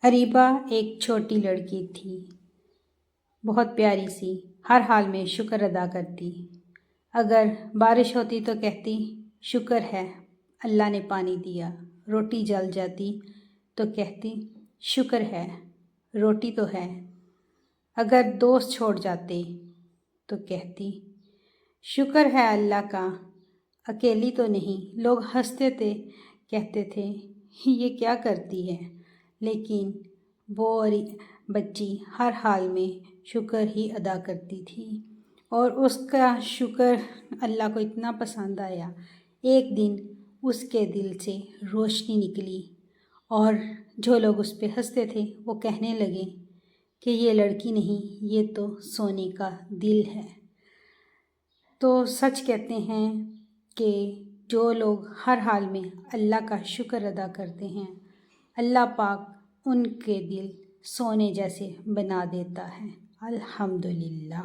اریبہ ایک چھوٹی لڑکی تھی، بہت پیاری سی، ہر حال میں شکر ادا کرتی۔ اگر بارش ہوتی تو کہتی شکر ہے اللہ نے پانی دیا، روٹی جل جاتی تو کہتی شکر ہے روٹی تو ہے، اگر دوست چھوڑ جاتے تو کہتی شکر ہے اللہ کا اکیلی تو نہیں۔ لوگ ہنستے تھے، کہتے تھے یہ کیا کرتی ہے، لیکن وہ بچی ہر حال میں شکر ہی ادا کرتی تھی، اور اس کا شکر اللہ کو اتنا پسند آیا۔ ایک دن اس کے دل سے روشنی نکلی، اور جو لوگ اس پہ ہنستے تھے وہ کہنے لگے کہ یہ لڑکی نہیں، یہ تو سونے کا دل ہے۔ تو سچ کہتے ہیں کہ جو لوگ ہر حال میں اللہ کا شکر ادا کرتے ہیں، اللہ پاک ان کے دل سونے جیسے بنا دیتا ہے۔ الحمدللہ۔